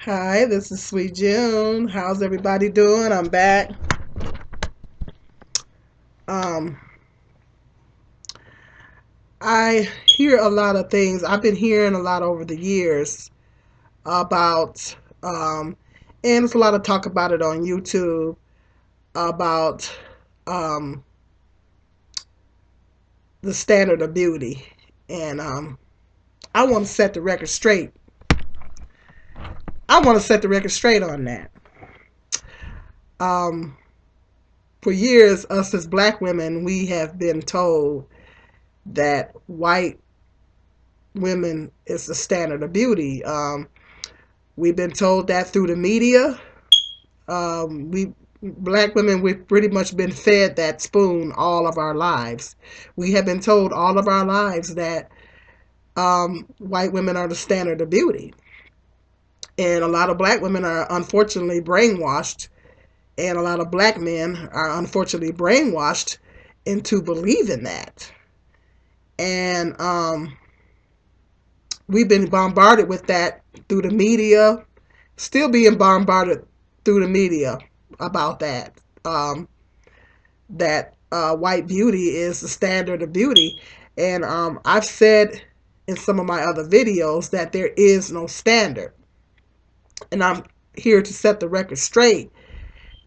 Hi, this is Sweet June. How's everybody doing? I'm back. Um, I hear a lot of things. I've been hearing a lot over the years about, and there's a lot of talk about it on YouTube about um, the standard of beauty. And I want to set the record straight. I want to set the record straight on that. Um, for years, us as black women, we have been told that white women is the standard of beauty. We've been told that through the media. We black women, we've pretty much been fed that spoon all of our lives. We have been told all of our lives that white women are the standard of beauty, and a lot of black women are unfortunately brainwashed, and a lot of black men are unfortunately brainwashed into believing that. And we've been bombarded with that through the media, still being bombarded through the media about that. That white beauty is the standard of beauty. And I've said in some of my other videos that there is no standard. And I'm here to set the record straight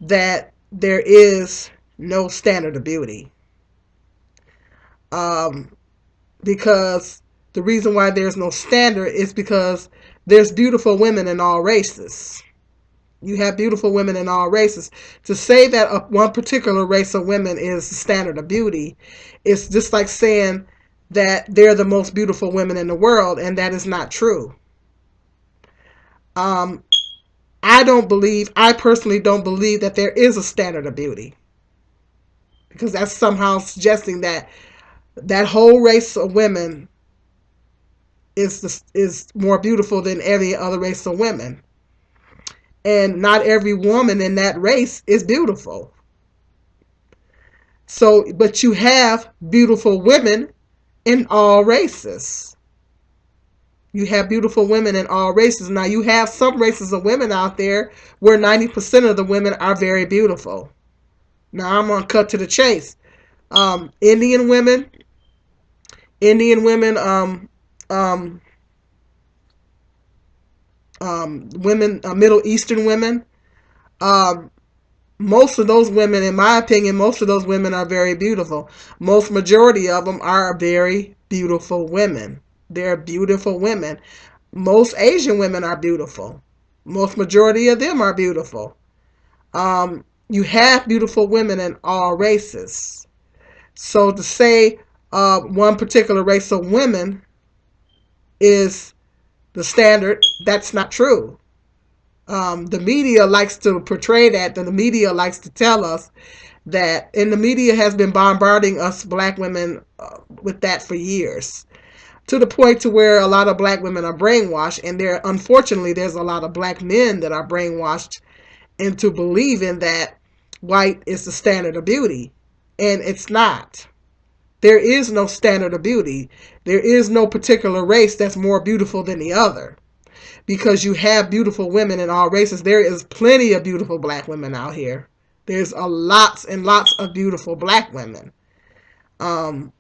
that there is no standard of beauty. Um, because the reason why there's no standard is because there's beautiful women in all races. You have beautiful women in all races. To say that one particular race of women is the standard of beauty is just like saying that they're the most beautiful women in the world, and that is not true. Um, I personally don't believe that there is a standard of beauty, because that's somehow suggesting that that whole race of women is more beautiful than any other race of women. And not every woman in that race is beautiful. So, but you have beautiful women in all races. You have beautiful women in all races. Now, you have some races of women out there where 90% of the women are very beautiful. Now, I'm going to cut to the chase. Indian women, Indian women, um, women, Middle Eastern women. Um, Most of those women, in my opinion, most of those women are very beautiful. Most majority of them are very beautiful women. They're beautiful women. Most Asian women are beautiful. Most majority of them are beautiful. You have beautiful women in all races. So to say one particular race of women is the standard, that's not true. The media likes to portray that, and the media likes to tell us that, and the media has been bombarding us black women with that for years, to the point to where a lot of black women are brainwashed, and unfortunately there's a lot of black men that are brainwashed into believing that white is the standard of beauty, and it's not. There is no standard of beauty. There is no particular race that's more beautiful than the other, because you have beautiful women in all races. There is plenty of beautiful black women out here. There's a lots and lots of beautiful black women. Um,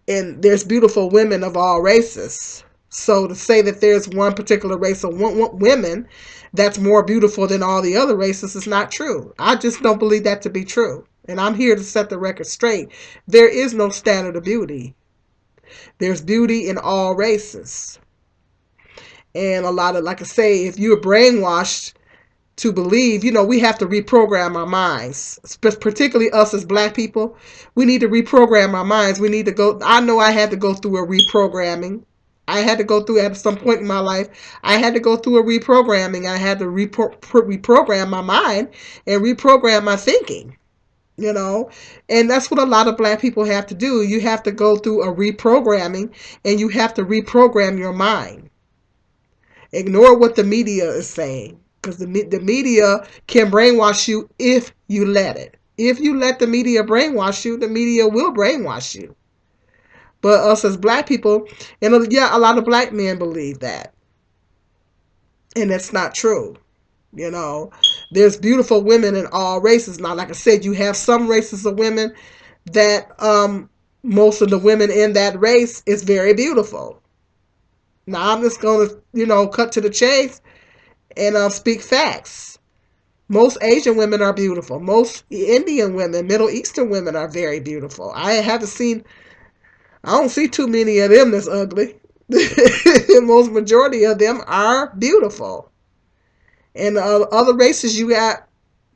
and there's beautiful women of all races. So to say that there's one particular race of women that's more beautiful than all the other races is not true. I just don't believe that to be true. And I'm here to set the record straight. There is no standard of beauty. There's beauty in all races. And a lot of, like I say, if you're brainwashed to believe, we have to reprogram our minds, particularly us as black people. We need to reprogram our minds. We need to go. I know I had to go through a reprogramming. I had to go through at some point in my life. I had to go through a reprogramming. I had to reprogram my mind and reprogram my thinking. And that's what a lot of black people have to do. You have to go through a reprogramming, and you have to reprogram your mind. Ignore what the media is saying, because the media can brainwash you if you let it. If you let the media brainwash you, the media will brainwash you. But us as black people, and yeah, a lot of black men believe that. And that's not true. You know, there's beautiful women in all races. Now, like I said, you have some races of women that most of the women in that race is very beautiful. Now, I'm just going to, cut to the chase and speak facts. Most Asian women are beautiful. Most Indian women, Middle Eastern women are very beautiful. I don't see too many of them that's ugly. Most majority of them are beautiful. And other races, you got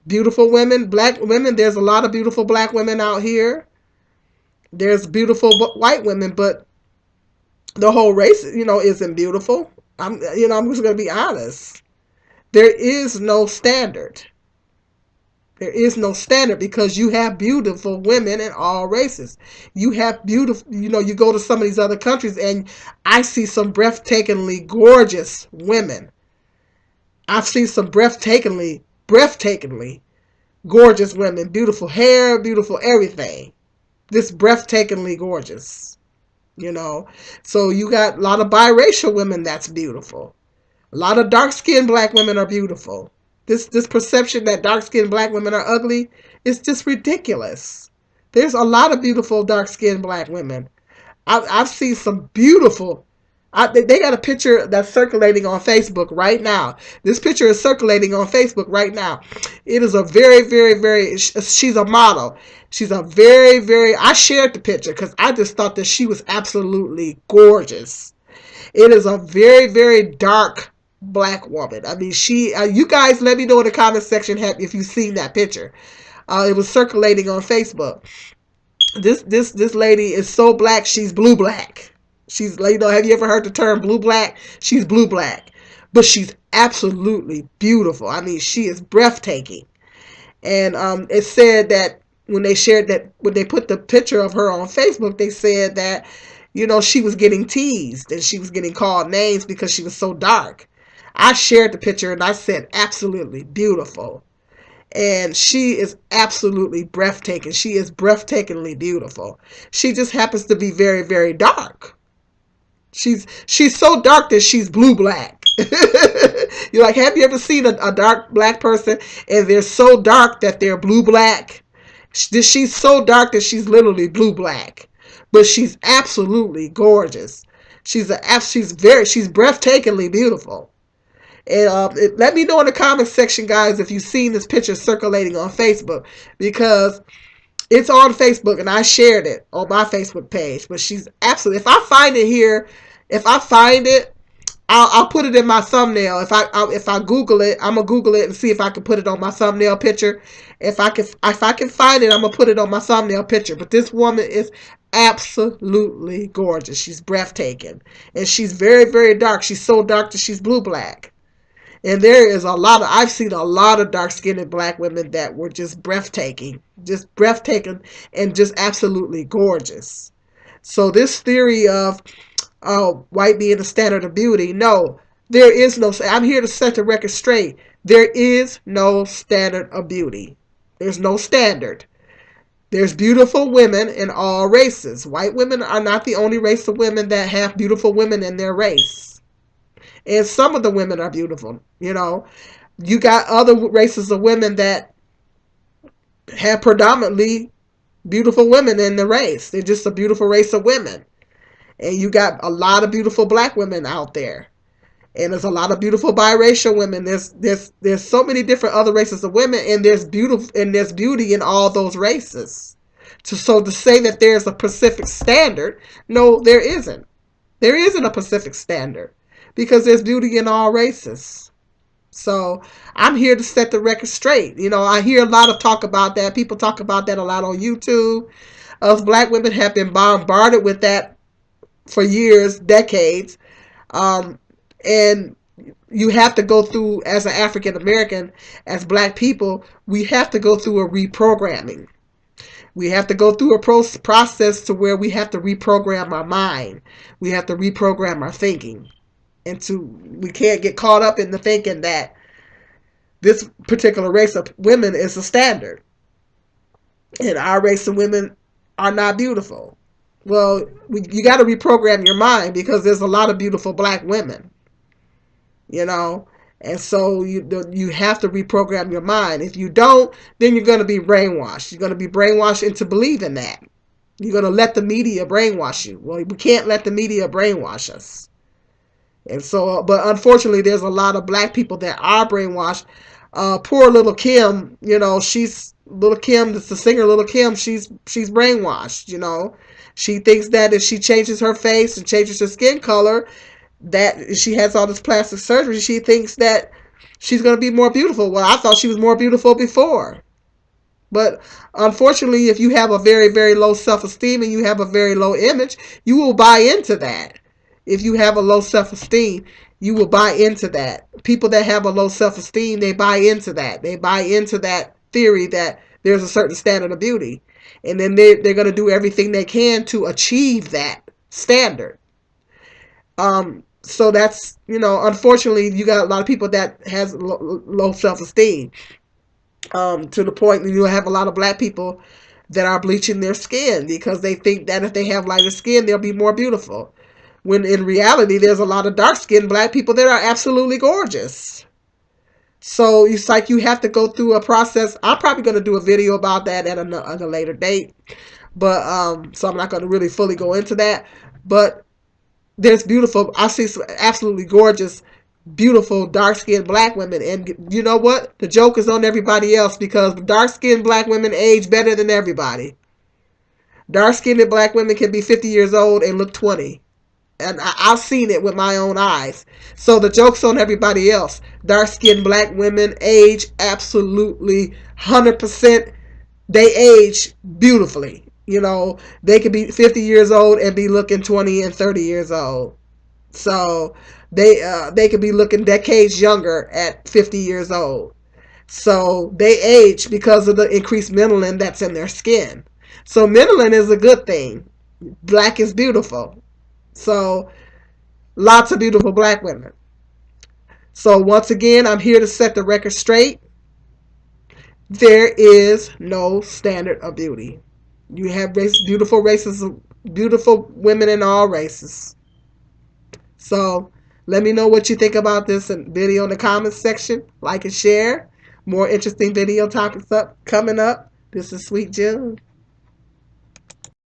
beautiful women, black women. There's a lot of beautiful black women out here. There's beautiful white women, but the whole race, isn't beautiful. I'm just gonna be honest. There is no standard. There is no standard because you have beautiful women in all races. You have beautiful, you go to some of these other countries and I see some breathtakingly gorgeous women. I've seen some breathtakingly gorgeous women, beautiful hair, beautiful everything. Just breathtakingly gorgeous, you know. So you got a lot of biracial women that's beautiful. A lot of dark skinned black women are beautiful. This perception that dark skinned black women are ugly is just ridiculous. There's a lot of beautiful dark skinned black women. I've seen some beautiful. They got a picture that's circulating on Facebook right now. This picture is circulating on Facebook right now. It is a very, very, very. She's a model. She's a very, very. I shared the picture because I just thought that she was absolutely gorgeous. It is a very, very dark black woman. I mean, she. You guys, let me know in the comment section if you've seen that picture. It was circulating on Facebook. This lady is so black. She's blue black. She's, have you ever heard the term blue black? She's blue black, but she's absolutely beautiful. I mean, she is breathtaking. And it said that when they put the picture of her on Facebook, they said that she was getting teased and she was getting called names because she was so dark. I shared the picture and I said absolutely beautiful. And she is absolutely breathtaking. She is breathtakingly beautiful. She just happens to be very, very dark. She's so dark that she's blue black. You're like, have you ever seen a dark black person and they're so dark that they're blue black? She's so dark that she's literally blue black, but she's absolutely gorgeous. She's breathtakingly beautiful. And let me know in the comment section, guys, if you've seen this picture circulating on Facebook, because it's on Facebook and I shared it on my Facebook page. But she's absolutely. If I find it here, if I find it, I'll put it in my thumbnail. If I Google it, I'm gonna Google it and see if I can put it on my thumbnail picture. If I can find it, I'm gonna put it on my thumbnail picture. But this woman is absolutely gorgeous. She's breathtaking, and she's very, very dark. She's so dark that she's blue black. And I've seen a lot of dark skinned black women that were just breathtaking, and just absolutely gorgeous. So this theory of white being the standard of beauty, no, there is no, I'm here to set the record straight. There is no standard of beauty. There's no standard. There's beautiful women in all races. White women are not the only race of women that have beautiful women in their race. And some of the women are beautiful. You got other races of women that have predominantly beautiful women in the race. They're just a beautiful race of women. And you got a lot of beautiful black women out there. And there's a lot of beautiful biracial women. There's so many different other races of women, and there's beauty in all those races. So to say that there's a Pacific standard, no, there isn't. There isn't a Pacific standard. Because there's beauty in all races. So I'm here to set the record straight. I hear a lot of talk about that. People talk about that a lot on YouTube. Us black women have been bombarded with that for years, decades. And you have to go through, as an African American, as black people, we have to go through a reprogramming. We have to go through a process to where we have to reprogram our mind. We have to reprogram our thinking. We can't get caught up in the thinking that this particular race of women is a standard and our race of women are not beautiful. Well, you got to reprogram your mind because there's a lot of beautiful black women, And so you have to reprogram your mind. If you don't, then you're going to be brainwashed. You're going to be brainwashed into believing that. You're going to let the media brainwash you. Well, we can't let the media brainwash us. And so, but unfortunately, there's a lot of black people that are brainwashed. Poor little Kim, she's little Kim, the singer little Kim. She's brainwashed. She thinks that if she changes her face and changes her skin color, that she has all this plastic surgery. She thinks that she's going to be more beautiful. Well, I thought she was more beautiful before. But unfortunately, if you have a very, very low self-esteem and you have a very low image, you will buy into that. If you have a low self-esteem, you will buy into that. People that have a low self-esteem, they buy into that. They buy into that theory that there's a certain standard of beauty. And then they're going to do everything they can to achieve that standard. So that's, unfortunately, you got a lot of people that has low self-esteem. To the point that you have a lot of black people that are bleaching their skin because they think that if they have lighter skin, they'll be more beautiful. When in reality, there's a lot of dark-skinned black people that are absolutely gorgeous. So it's like you have to go through a process. I'm probably going to do a video about that at a later date. But so I'm not going to really fully go into that. But there's beautiful, I see some absolutely gorgeous, beautiful dark-skinned black women, and you know what? The joke is on everybody else because dark-skinned black women age better than everybody. Dark-skinned black women can be 50 years old and look 20. And I've seen it with my own eyes. So the joke's on everybody else. Dark-skinned black women age absolutely 100%. They age beautifully. They could be 50 years old and be looking 20 and 30 years old. So they could be looking decades younger at 50 years old. So they age because of the increased melanin that's in their skin. So melanin is a good thing. Black is beautiful. So lots of beautiful black women. So once again, I'm here to set the record straight. There is no standard of beauty. You have beautiful races, beautiful women in all races. So let me know what you think about this video in the comments section. Like and share. More interesting video topics coming up. This is Sweet June.